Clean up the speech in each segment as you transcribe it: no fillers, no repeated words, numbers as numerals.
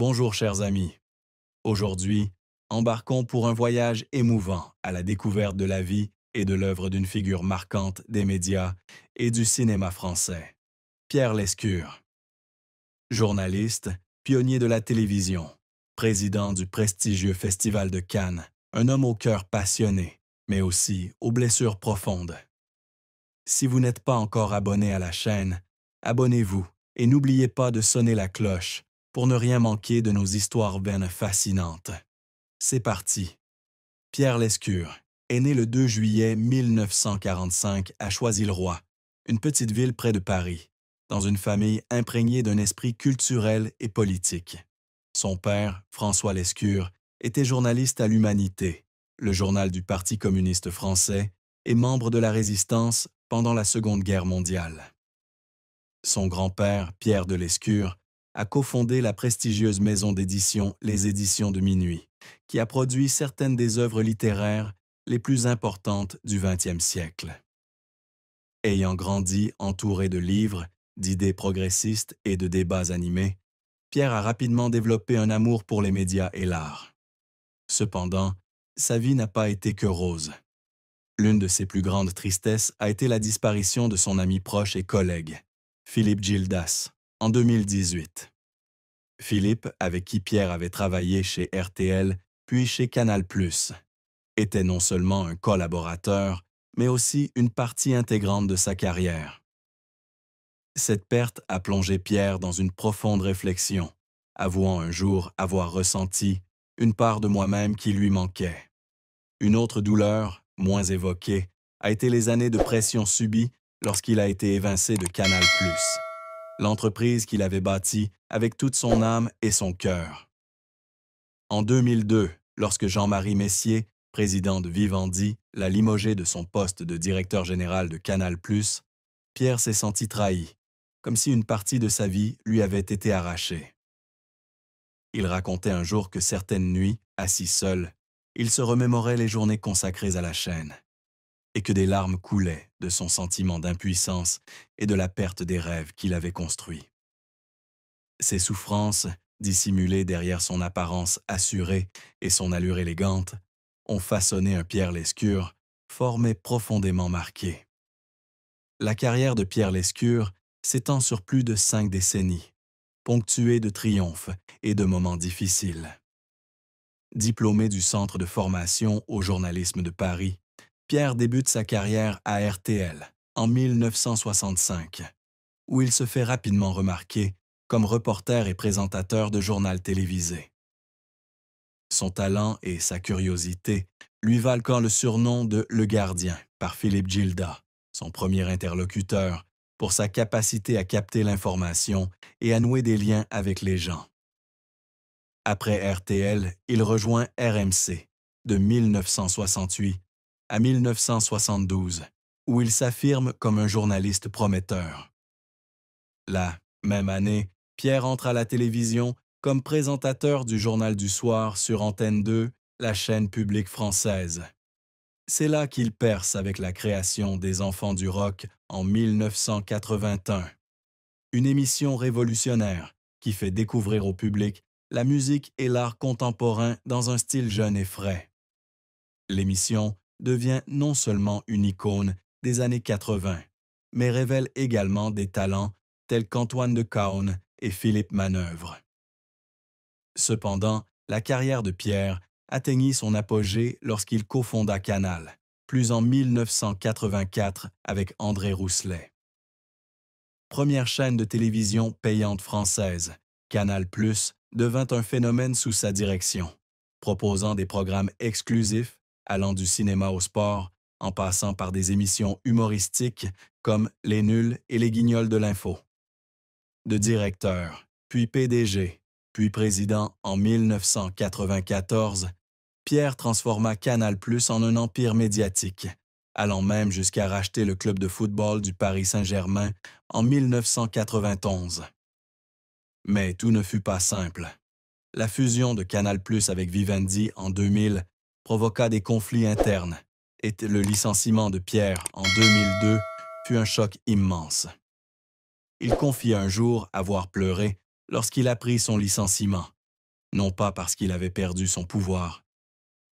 Bonjour chers amis. Aujourd'hui, embarquons pour un voyage émouvant à la découverte de la vie et de l'œuvre d'une figure marquante des médias et du cinéma français, Pierre Lescure. Journaliste, pionnier de la télévision, président du prestigieux Festival de Cannes, un homme au cœur passionné, mais aussi aux blessures profondes. Si vous n'êtes pas encore abonné à la chaîne, abonnez-vous et n'oubliez pas de sonner la cloche pour ne rien manquer de nos histoires vaines fascinantes. C'est parti. Pierre Lescure est né le 2 juillet 1945 à Choisy-le-Roi, une petite ville près de Paris, dans une famille imprégnée d'un esprit culturel et politique. Son père, François Lescure, était journaliste à l'Humanité, le journal du Parti communiste français, et membre de la Résistance pendant la Seconde Guerre mondiale. Son grand-père, Pierre de Lescure, a cofondé la prestigieuse maison d'édition Les Éditions de Minuit, qui a produit certaines des œuvres littéraires les plus importantes du XXe siècle. Ayant grandi entouré de livres, d'idées progressistes et de débats animés, Pierre a rapidement développé un amour pour les médias et l'art. Cependant, sa vie n'a pas été que rose. L'une de ses plus grandes tristesses a été la disparition de son ami proche et collègue, Philippe Gildas, en 2018. Philippe, avec qui Pierre avait travaillé chez RTL, puis chez Canal+, était non seulement un collaborateur, mais aussi une partie intégrante de sa carrière. Cette perte a plongé Pierre dans une profonde réflexion, avouant un jour avoir ressenti une part de moi-même qui lui manquait. Une autre douleur, moins évoquée, a été les années de pression subie lorsqu'il a été évincé de Canal+, l'entreprise qu'il avait bâtie avec toute son âme et son cœur. En 2002, lorsque Jean-Marie Messier, président de Vivendi, l'a limogé de son poste de directeur général de Canal+, Pierre s'est senti trahi, comme si une partie de sa vie lui avait été arrachée. Il racontait un jour que certaines nuits, assis seul, il se remémorait les journées consacrées à la chaîne, et que des larmes coulaient de son sentiment d'impuissance et de la perte des rêves qu'il avait construits. Ses souffrances, dissimulées derrière son apparence assurée et son allure élégante, ont façonné un Pierre Lescure formé profondément marqué. La carrière de Pierre Lescure s'étend sur plus de 5 décennies, ponctuée de triomphes et de moments difficiles. Diplômé du Centre de formation au journalisme de Paris, Pierre débute sa carrière à RTL en 1965, où il se fait rapidement remarquer comme reporter et présentateur de journal télévisé. Son talent et sa curiosité lui valent quand le surnom de « Le Gardien » par Philippe Gildas, son premier interlocuteur, pour sa capacité à capter l'information et à nouer des liens avec les gens. Après RTL, il rejoint RMC de 1968 à 1972, où il s'affirme comme un journaliste prometteur. La même année, Pierre entre à la télévision comme présentateur du Journal du Soir sur Antenne 2, la chaîne publique française. C'est là qu'il perce avec la création des Enfants du Rock en 1981, une émission révolutionnaire qui fait découvrir au public la musique et l'art contemporain dans un style jeune et frais. L'émission devient non seulement une icône des années 80, mais révèle également des talents tels qu'Antoine de Caunes et Philippe Manœuvre. Cependant, la carrière de Pierre atteignit son apogée lorsqu'il cofonda Canal, plus en 1984 avec André Rousselet. Première chaîne de télévision payante française, Canal+ devint un phénomène sous sa direction, proposant des programmes exclusifs allant du cinéma au sport, en passant par des émissions humoristiques comme Les Nuls et Les Guignols de l'info. De directeur, puis PDG, puis président en 1994, Pierre transforma Canal+ en un empire médiatique, allant même jusqu'à racheter le club de football du Paris Saint-Germain en 1991. Mais tout ne fut pas simple. La fusion de Canal+ avec Vivendi en 2000 provoqua des conflits internes et le licenciement de Pierre en 2002 fut un choc immense. Il confia un jour avoir pleuré lorsqu'il apprit son licenciement, non pas parce qu'il avait perdu son pouvoir,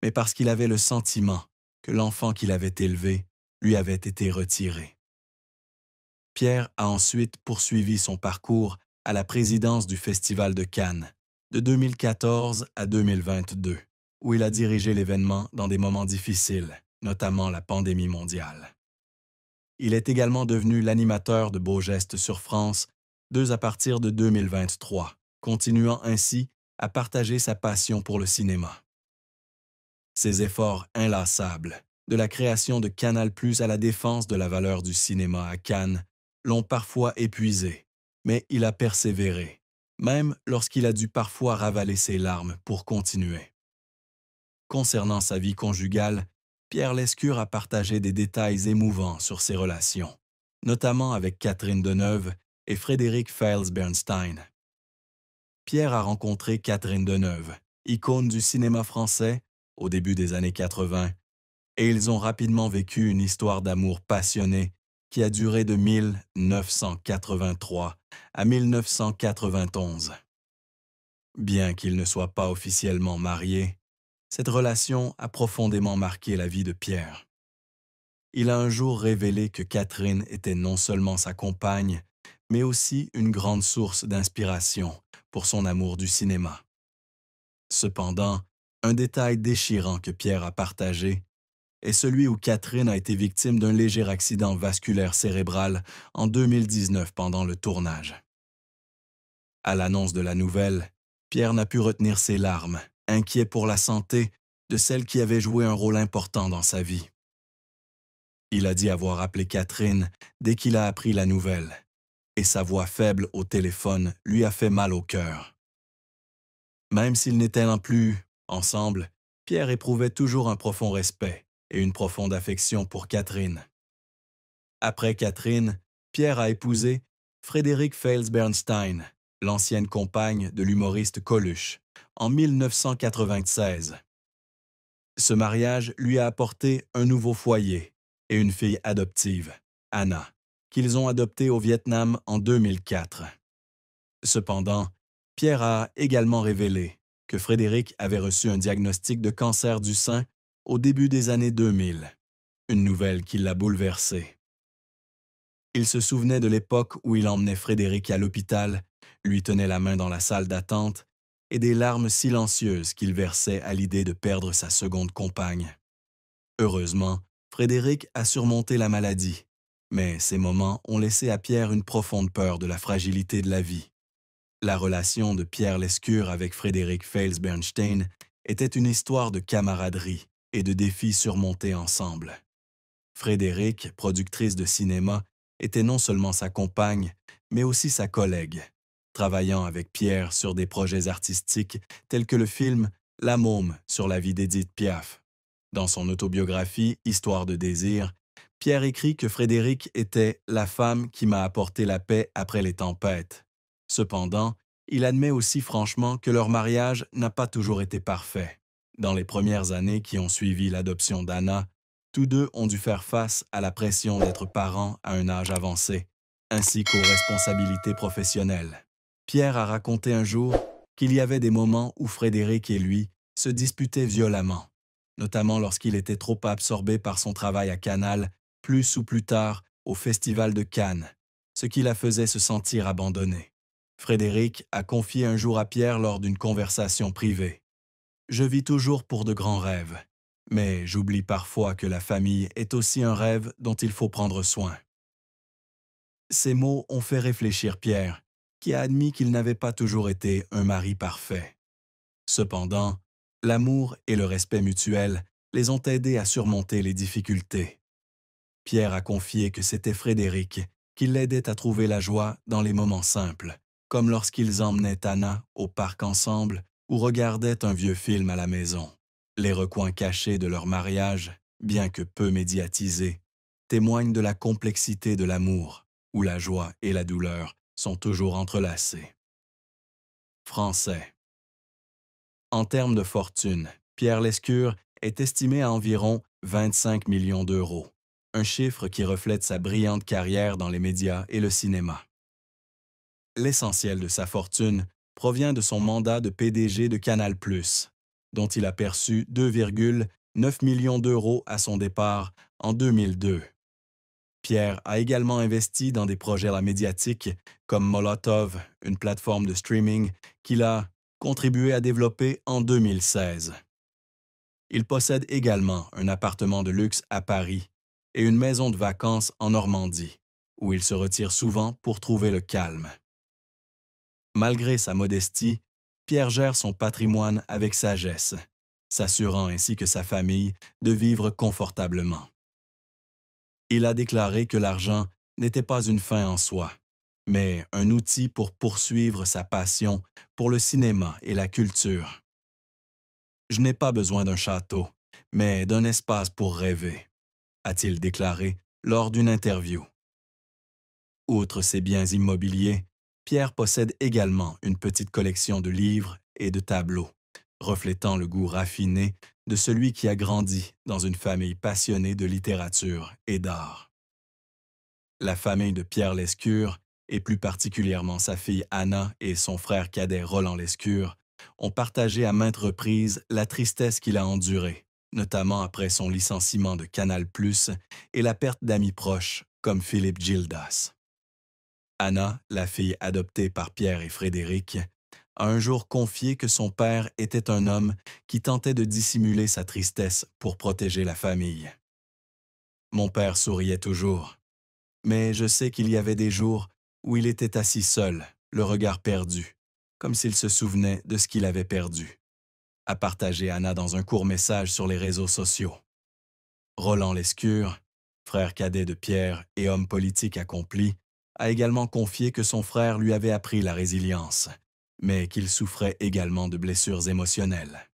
mais parce qu'il avait le sentiment que l'enfant qu'il avait élevé lui avait été retiré. Pierre a ensuite poursuivi son parcours à la présidence du Festival de Cannes, de 2014 à 2022, où il a dirigé l'événement dans des moments difficiles, notamment la pandémie mondiale. Il est également devenu l'animateur de Beaux gestes sur France 2 à partir de 2023, continuant ainsi à partager sa passion pour le cinéma. Ses efforts inlassables, de la création de Canal+ à la défense de la valeur du cinéma à Cannes, l'ont parfois épuisé, mais il a persévéré, même lorsqu'il a dû parfois ravaler ses larmes pour continuer. Concernant sa vie conjugale, Pierre Lescure a partagé des détails émouvants sur ses relations, notamment avec Catherine Deneuve et Frédéric Fails-Bernstein. Pierre a rencontré Catherine Deneuve, icône du cinéma français, au début des années 80, et ils ont rapidement vécu une histoire d'amour passionnée qui a duré de 1983 à 1991. Bien qu'ils ne soient pas officiellement mariés, cette relation a profondément marqué la vie de Pierre. Il a un jour révélé que Catherine était non seulement sa compagne, mais aussi une grande source d'inspiration pour son amour du cinéma. Cependant, un détail déchirant que Pierre a partagé est celui où Catherine a été victime d'un léger accident vasculaire cérébral en 2019 pendant le tournage. À l'annonce de la nouvelle, Pierre n'a pu retenir ses larmes, inquiet pour la santé de celle qui avait joué un rôle important dans sa vie. Il a dit avoir appelé Catherine dès qu'il a appris la nouvelle, et sa voix faible au téléphone lui a fait mal au cœur. Même s'ils n'étaient plus ensemble, Pierre éprouvait toujours un profond respect et une profonde affection pour Catherine. Après Catherine, Pierre a épousé Frédéric Fails-Bernstein, l'ancienne compagne de l'humoriste Coluche, en 1996. Ce mariage lui a apporté un nouveau foyer et une fille adoptive, Anna, qu'ils ont adoptée au Vietnam en 2004. Cependant, Pierre a également révélé que Frédéric avait reçu un diagnostic de cancer du sein au début des années 2000, une nouvelle qui l'a bouleversé. Il se souvenait de l'époque où il emmenait Frédéric à l'hôpital, lui tenait la main dans la salle d'attente et des larmes silencieuses qu'il versait à l'idée de perdre sa seconde compagne. Heureusement, Frédéric a surmonté la maladie, mais ces moments ont laissé à Pierre une profonde peur de la fragilité de la vie. La relation de Pierre Lescure avec Frédéric Fails-Bernstein était une histoire de camaraderie et de défis surmontés ensemble. Frédéric, productrice de cinéma, était non seulement sa compagne, mais aussi sa collègue, travaillant avec Pierre sur des projets artistiques tels que le film La Môme sur la vie d'Édith Piaf. Dans son autobiographie Histoire de désir, Pierre écrit que Frédéric était « la femme qui m'a apporté la paix après les tempêtes ». Cependant, il admet aussi franchement que leur mariage n'a pas toujours été parfait. Dans les premières années qui ont suivi l'adoption d'Anna, tous deux ont dû faire face à la pression d'être parents à un âge avancé, ainsi qu'aux responsabilités professionnelles. Pierre a raconté un jour qu'il y avait des moments où Frédéric et lui se disputaient violemment, notamment lorsqu'il était trop absorbé par son travail à Canal+, plus ou plus tard au Festival de Cannes, ce qui la faisait se sentir abandonnée. Frédéric a confié un jour à Pierre lors d'une conversation privée. « Je vis toujours pour de grands rêves, mais j'oublie parfois que la famille est aussi un rêve dont il faut prendre soin. » Ces mots ont fait réfléchir Pierre, qui a admis qu'il n'avait pas toujours été un mari parfait. Cependant, l'amour et le respect mutuel les ont aidés à surmonter les difficultés. Pierre a confié que c'était Frédéric qui l'aidait à trouver la joie dans les moments simples, comme lorsqu'ils emmenaient Anna au parc ensemble ou regardaient un vieux film à la maison. Les recoins cachés de leur mariage, bien que peu médiatisés, témoignent de la complexité de l'amour, où la joie et la douleur sont toujours entrelacées. Français. En termes de fortune, Pierre Lescure est estimé à environ 25 millions d'euros, un chiffre qui reflète sa brillante carrière dans les médias et le cinéma. L'essentiel de sa fortune provient de son mandat de PDG de Canal+, dont il a perçu 2,9 millions d'euros à son départ en 2002. Pierre a également investi dans des projets à la médiatique comme Molotov, une plateforme de streaming qu'il a contribué à développer en 2016. Il possède également un appartement de luxe à Paris et une maison de vacances en Normandie, où il se retire souvent pour trouver le calme. Malgré sa modestie, Pierre gère son patrimoine avec sagesse, s'assurant ainsi que sa famille de vivre confortablement. Il a déclaré que l'argent n'était pas une fin en soi, mais un outil pour poursuivre sa passion pour le cinéma et la culture. « Je n'ai pas besoin d'un château, mais d'un espace pour rêver », a-t-il déclaré lors d'une interview. Outre ses biens immobiliers, Pierre possède également une petite collection de livres et de tableaux, reflétant le goût raffiné de celui qui a grandi dans une famille passionnée de littérature et d'art. La famille de Pierre Lescure, et plus particulièrement sa fille Anna et son frère cadet Roland Lescure, ont partagé à maintes reprises la tristesse qu'il a endurée, notamment après son licenciement de Canal+ et la perte d'amis proches comme Philippe Gildas. Anna, la fille adoptée par Pierre et Frédéric, a un jour confié que son père était un homme qui tentait de dissimuler sa tristesse pour protéger la famille. « Mon père souriait toujours, mais je sais qu'il y avait des jours où il était assis seul, le regard perdu, comme s'il se souvenait de ce qu'il avait perdu », a partagé Anna dans un court message sur les réseaux sociaux. Roland Lescure, frère cadet de Pierre et homme politique accompli, a également confié que son frère lui avait appris la résilience, mais qu'il souffrait également de blessures émotionnelles.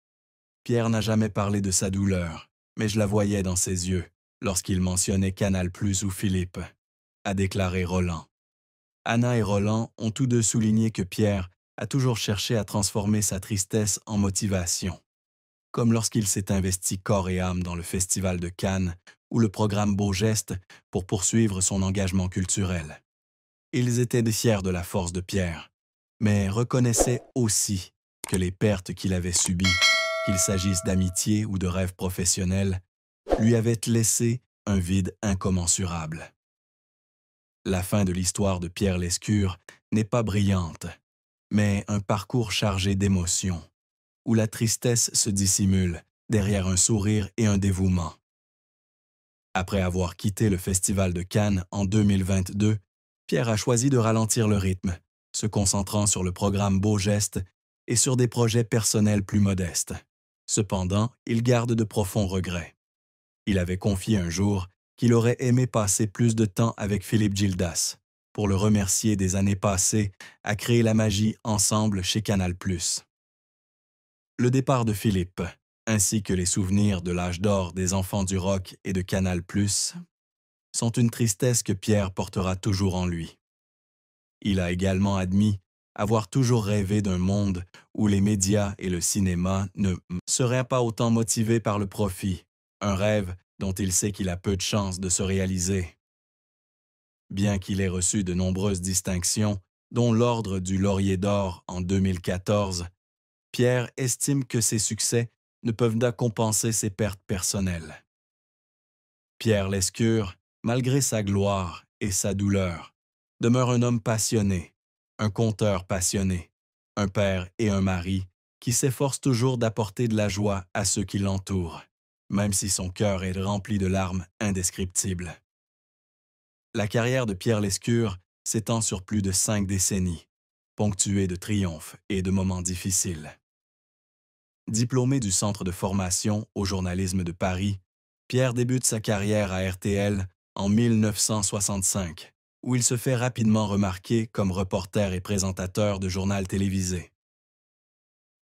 « Pierre n'a jamais parlé de sa douleur, mais je la voyais dans ses yeux lorsqu'il mentionnait Canal+ ou Philippe », a déclaré Roland. Anna et Roland ont tous deux souligné que Pierre a toujours cherché à transformer sa tristesse en motivation, comme lorsqu'il s'est investi corps et âme dans le Festival de Cannes ou le programme Beaux Gestes pour poursuivre son engagement culturel. Ils étaient fiers de la force de Pierre, mais reconnaissaient aussi que les pertes qu'il avait subies, qu'il s'agisse d'amitié ou de rêves professionnels, lui avaient laissé un vide incommensurable. La fin de l'histoire de Pierre Lescure n'est pas brillante, mais un parcours chargé d'émotions, où la tristesse se dissimule derrière un sourire et un dévouement. Après avoir quitté le Festival de Cannes en 2022, Pierre a choisi de ralentir le rythme, se concentrant sur le programme Beaux Gestes et sur des projets personnels plus modestes. Cependant, il garde de profonds regrets. Il avait confié un jour qu'il aurait aimé passer plus de temps avec Philippe Gildas pour le remercier des années passées à créer la magie ensemble chez Canal+. Le départ de Philippe, ainsi que les souvenirs de l'âge d'or des enfants du rock et de Canal+, sont une tristesse que Pierre portera toujours en lui. Il a également admis avoir toujours rêvé d'un monde où les médias et le cinéma ne seraient pas autant motivés par le profit, un rêve dont il sait qu'il a peu de chances de se réaliser. Bien qu'il ait reçu de nombreuses distinctions, dont l'Ordre du Laurier d'Or en 2014, Pierre estime que ses succès ne peuvent pas compenser ses pertes personnelles. Pierre Lescure, malgré sa gloire et sa douleur, demeure un homme passionné, un conteur passionné, un père et un mari qui s'efforce toujours d'apporter de la joie à ceux qui l'entourent, même si son cœur est rempli de larmes indescriptibles. La carrière de Pierre Lescure s'étend sur plus de 5 décennies, ponctuée de triomphes et de moments difficiles. Diplômé du Centre de formation au journalisme de Paris, Pierre débute sa carrière à RTL en 1965, où il se fait rapidement remarquer comme reporter et présentateur de journal télévisé.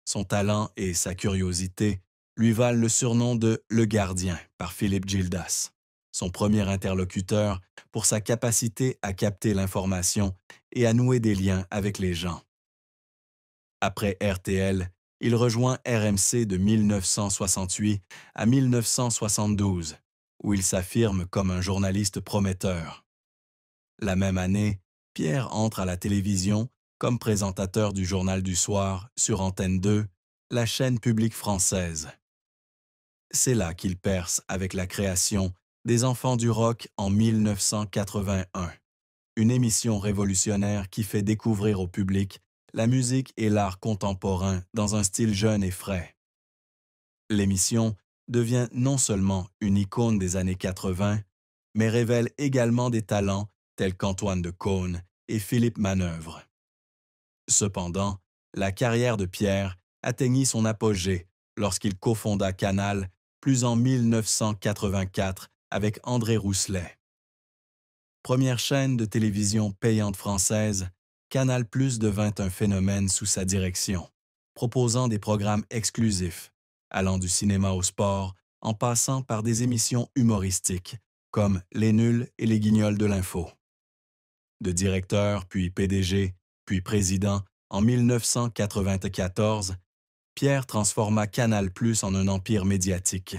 Son talent et sa curiosité lui valent le surnom de « Le Gardien » par Philippe Gildas, son premier interlocuteur pour sa capacité à capter l'information et à nouer des liens avec les gens. Après RTL, il rejoint RMC de 1968 à 1972, où il s'affirme comme un journaliste prometteur. La même année, Pierre entre à la télévision comme présentateur du Journal du Soir sur Antenne 2, la chaîne publique française. C'est là qu'il perce avec la création des Enfants du rock en 1981, une émission révolutionnaire qui fait découvrir au public la musique et l'art contemporain dans un style jeune et frais. L'émission devient non seulement une icône des années 80, mais révèle également des talents tels qu'Antoine de Caunes et Philippe Manœuvre. Cependant, la carrière de Pierre atteignit son apogée lorsqu'il cofonda Canal, plus en 1984 avec André Rousselet. Première chaîne de télévision payante française, Canal+ devint un phénomène sous sa direction, proposant des programmes exclusifs, allant du cinéma au sport, en passant par des émissions humoristiques, comme Les Nuls et les Guignols de l'info. De directeur, puis PDG, puis président, en 1994, Pierre transforma Canal+ en un empire médiatique,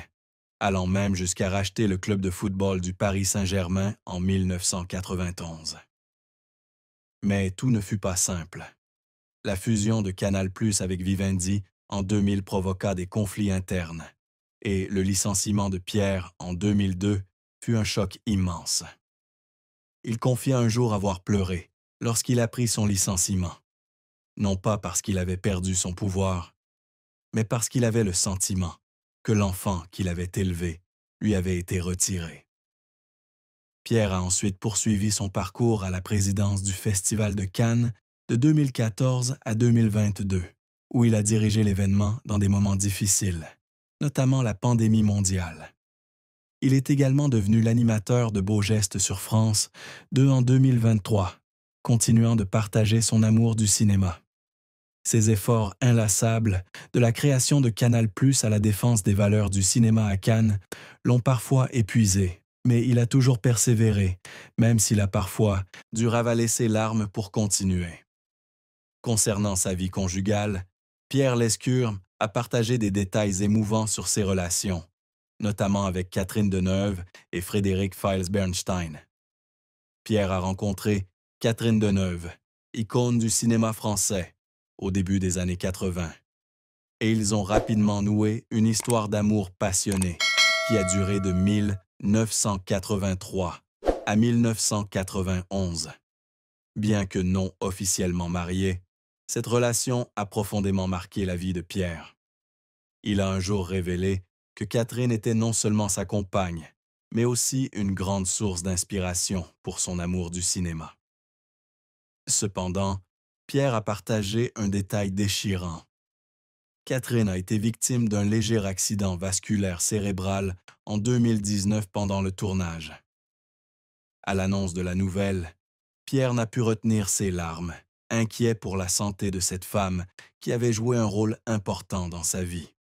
allant même jusqu'à racheter le club de football du Paris Saint-Germain en 1991. Mais tout ne fut pas simple. La fusion de Canal+ avec Vivendi en 2000 provoqua des conflits internes, et le licenciement de Pierre en 2002 fut un choc immense. Il confia un jour avoir pleuré lorsqu'il apprit son licenciement, non pas parce qu'il avait perdu son pouvoir, mais parce qu'il avait le sentiment que l'enfant qu'il avait élevé lui avait été retiré. Pierre a ensuite poursuivi son parcours à la présidence du Festival de Cannes de 2014 à 2022, où il a dirigé l'événement dans des moments difficiles, notamment la pandémie mondiale. Il est également devenu l'animateur de Beaux gestes sur France 2 en 2023, continuant de partager son amour du cinéma. Ses efforts inlassables, de la création de Canal+ à la défense des valeurs du cinéma à Cannes, l'ont parfois épuisé, mais il a toujours persévéré, même s'il a parfois dû ravaler ses larmes pour continuer. Concernant sa vie conjugale, Pierre Lescure a partagé des détails émouvants sur ses relations, notamment avec Catherine Deneuve et Frédéric Files-Bernstein. Pierre a rencontré Catherine Deneuve, icône du cinéma français, au début des années 80. Et ils ont rapidement noué une histoire d'amour passionnée qui a duré de 1983 à 1991. Bien que non officiellement mariés, cette relation a profondément marqué la vie de Pierre. Il a un jour révélé que Catherine était non seulement sa compagne, mais aussi une grande source d'inspiration pour son amour du cinéma. Cependant, Pierre a partagé un détail déchirant. Catherine a été victime d'un léger accident vasculaire cérébral en 2019 pendant le tournage. À l'annonce de la nouvelle, Pierre n'a pu retenir ses larmes, inquiet pour la santé de cette femme qui avait joué un rôle important dans sa vie.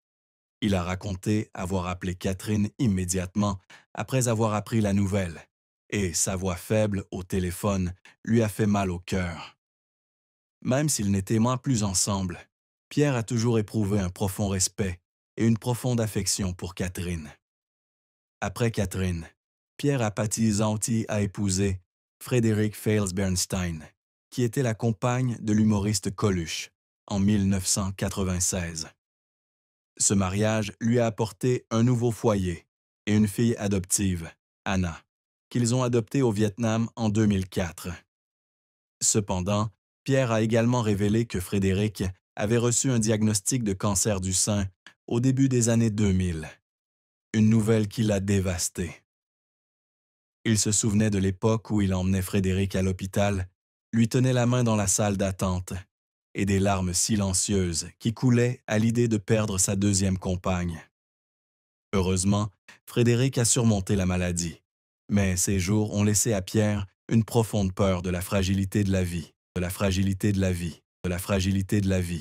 Il a raconté avoir appelé Catherine immédiatement après avoir appris la nouvelle, et sa voix faible au téléphone lui a fait mal au cœur. Même s'ils n'étaient plus ensemble, Pierre a toujours éprouvé un profond respect et une profonde affection pour Catherine. Après Catherine, Pierre a Zanti a épousé Frédéric Files-Bernstein, qui était la compagne de l'humoriste Coluche, en 1996. Ce mariage lui a apporté un nouveau foyer et une fille adoptive, Anna, qu'ils ont adoptée au Vietnam en 2004. Cependant, Pierre a également révélé que Frédéric avait reçu un diagnostic de cancer du sein au début des années 2000, une nouvelle qui l'a dévasté. Il se souvenait de l'époque où il emmenait Frédéric à l'hôpital, lui tenait la main dans la salle d'attente, et des larmes silencieuses qui coulaient à l'idée de perdre sa deuxième compagne. Heureusement, Frédéric a surmonté la maladie, mais ces jours ont laissé à Pierre une profonde peur de la fragilité de la vie, de la fragilité de la vie, de la fragilité de la vie.